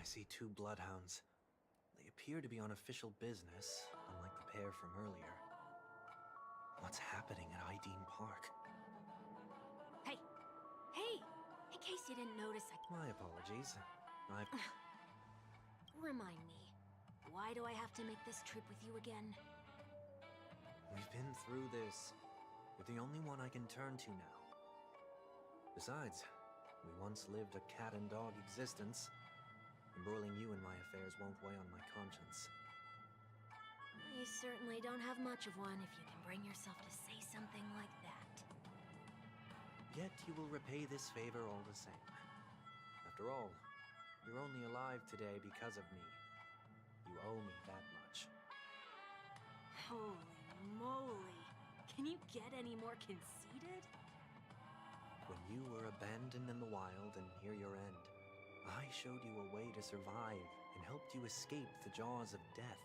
see two bloodhounds. They appear to be on official business, unlike the pair from earlier. What's happening at Ideen Park? Hey! Hey! In case you didn't notice, My apologies. I've... Remind me, why do I have to make this trip with you again? We've been through this. You're the only one I can turn to now. Besides, we once lived a cat and dog existence. Embroiling you in my affairs won't weigh on my conscience. You certainly don't have much of one if you can bring yourself to say something like that. Yet you will repay this favor all the same. After all, you're only alive today because of me. You owe me that much. Holy moly! Can you get any more conceited? When you were abandoned in the wild and near your end, I showed you a way to survive and helped you escape the jaws of death.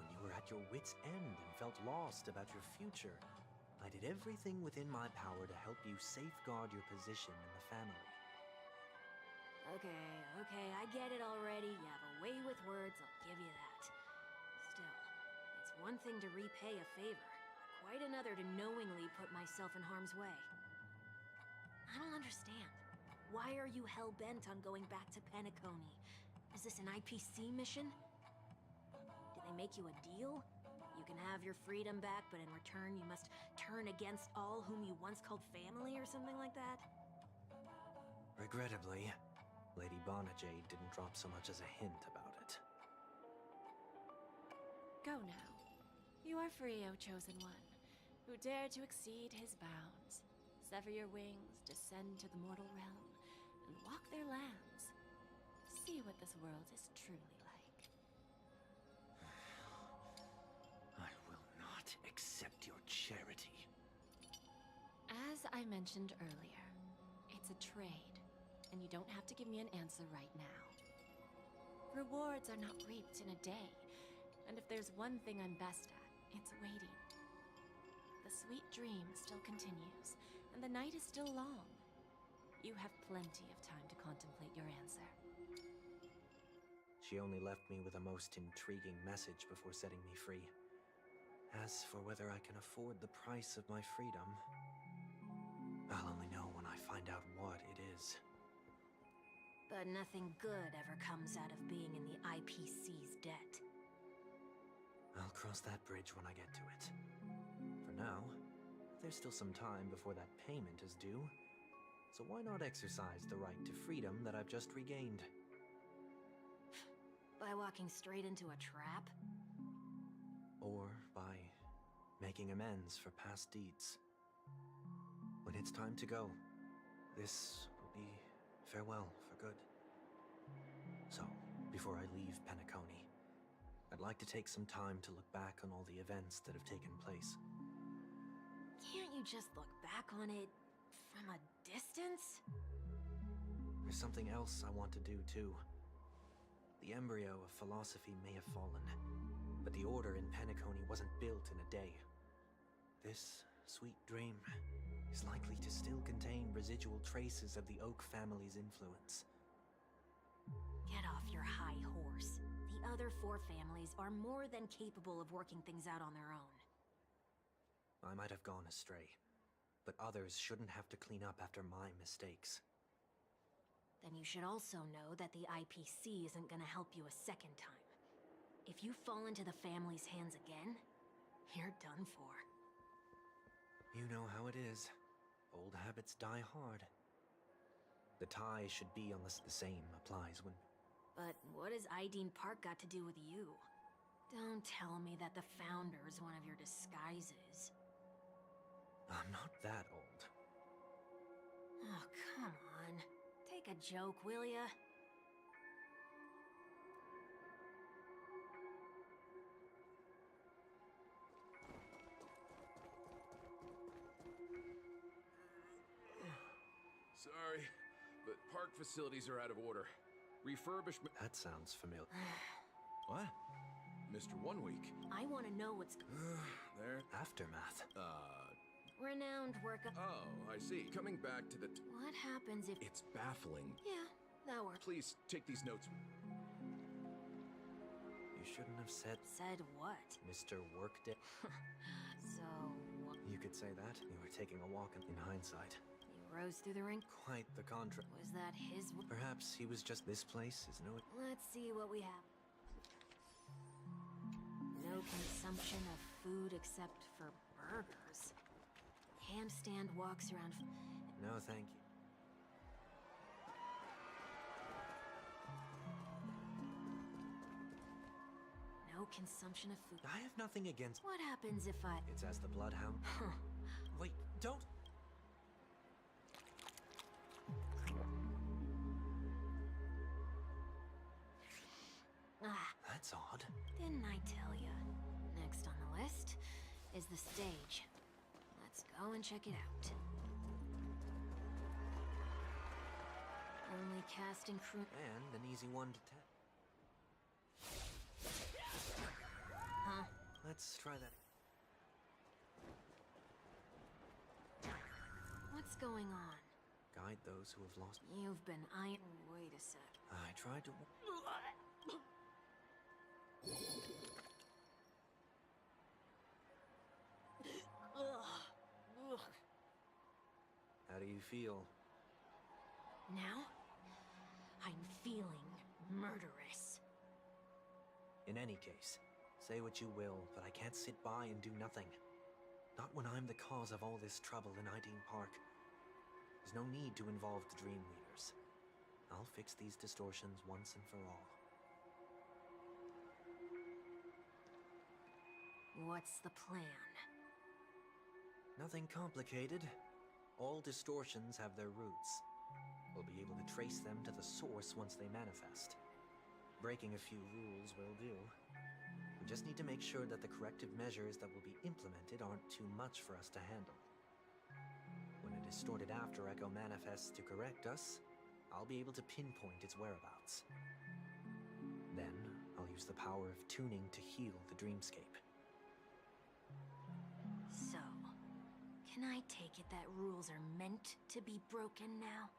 When you were at your wit's end and felt lost about your future, I did everything within my power to help you safeguard your position in the family. Okay, I get it already. You have a way with words, I'll give you that. Still, it's one thing to repay a favor, quite another to knowingly put myself in harm's way. I don't understand. Why are you hell-bent on going back to Penacony? Is this an IPC mission? Did they make you a deal? You can have your freedom back, but in return you must turn against all whom you once called family or something like that? Regrettably, Lady Bonajade didn't drop so much as a hint about it. Go now. You are free, O Chosen One, who dared to exceed his bounds. Sever your wings, descend to the mortal realm, and walk their lands. See what this world is truly like. I will not accept your charity. As I mentioned earlier, it's a trade, and you don't have to give me an answer right now. Rewards are not reaped in a day, and if there's one thing I'm best at, it's waiting. The sweet dream still continues, and the night is still long. You have plenty of time to contemplate your answer. She only left me with a most intriguing message before setting me free. As for whether I can afford the price of my freedom, I'll only know when I find out what it is. But nothing good ever comes out of being in the IPC's debt. I'll cross that bridge when I get to it. For now, there's still some time before that payment is due, so why not exercise the right to freedom that I've just regained? By walking straight into a trap? Or by making amends for past deeds. When it's time to go, this will be farewell for good. So, before I leave Penacony, I'd like to take some time to look back on all the events that have taken place. Can't you just look back on it from a distance? There's something else I want to do too. The embryo of philosophy may have fallen, but the order in Penacony wasn't built in a day. This sweet dream is likely to still contain residual traces of the Oak family's influence. Get off your high horse. The other four families are more than capable of working things out on their own. I might have gone astray, but others shouldn't have to clean up after my mistakes. Then you should also know that the IPC isn't gonna help you a second time. If you fall into the family's hands again, you're done for. You know how it is. Old habits die hard. The tie should be on the same applies when... But what has Ideen Park got to do with you? Don't tell me that the Founder's one of your disguises. I'm not that old. Oh, come on. Take a joke, will ya? Sorry, but park facilities are out of order. Refurbishment... That sounds familiar. What? Mr. 1 Week. I want to know what's... There. Aftermath. Renowned work... Oh, I see. Coming back to the... What happens if... It's baffling. Yeah, That worked. Please take these notes. You shouldn't have said Said what? Mr. Workday. So, You could say that. You were taking a walk in hindsight. you rose through the ranks? Quite the contrary. Was that his Perhaps he was just this place is no. Let's see what we have. No consumption of food except for burgers. Handstand walks around. No, thank you. No consumption of food. I have nothing against. What happens if I. It's as the Bloodhound. Huh. Wait, don't. Ah, That's odd. didn't I tell ya? Next on the list is the stage. Let's go and check it out. Only cast and crew. And an easy one to test. Huh? Let's try that. What's going on? Guide those who have lost. You've been eyeing. Wait a sec. I tried to. How do you feel? Now, I'm feeling murderous. In any case, say what you will, but I can't sit by and do nothing. Not when I'm the cause of all this trouble in Ideen Park. There's no need to involve the Dream Weavers. I'll fix these distortions once and for all. What's the plan? Nothing complicated. All distortions have their roots. We'll be able to trace them to the source once they manifest. Breaking a few rules will do. We just need to make sure that the corrective measures that will be implemented aren't too much for us to handle. When a distorted After Echo manifests to correct us, I'll be able to pinpoint its whereabouts. Then, I'll use the power of tuning to heal the dreamscape. So, can I take it that rules are meant to be broken now?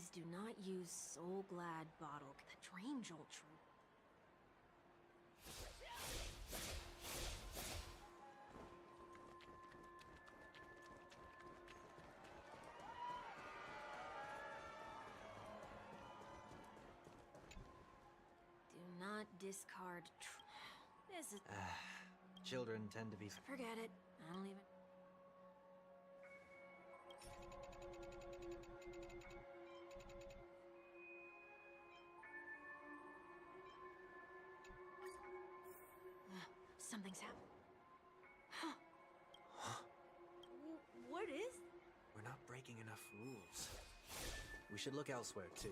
Please do not use Soul Glad bottle. The drain jolt true. Do not discard. This is. Children tend to be. Forget it. I don't even. Something's happened. What is? We're not breaking enough rules. We should look elsewhere, too.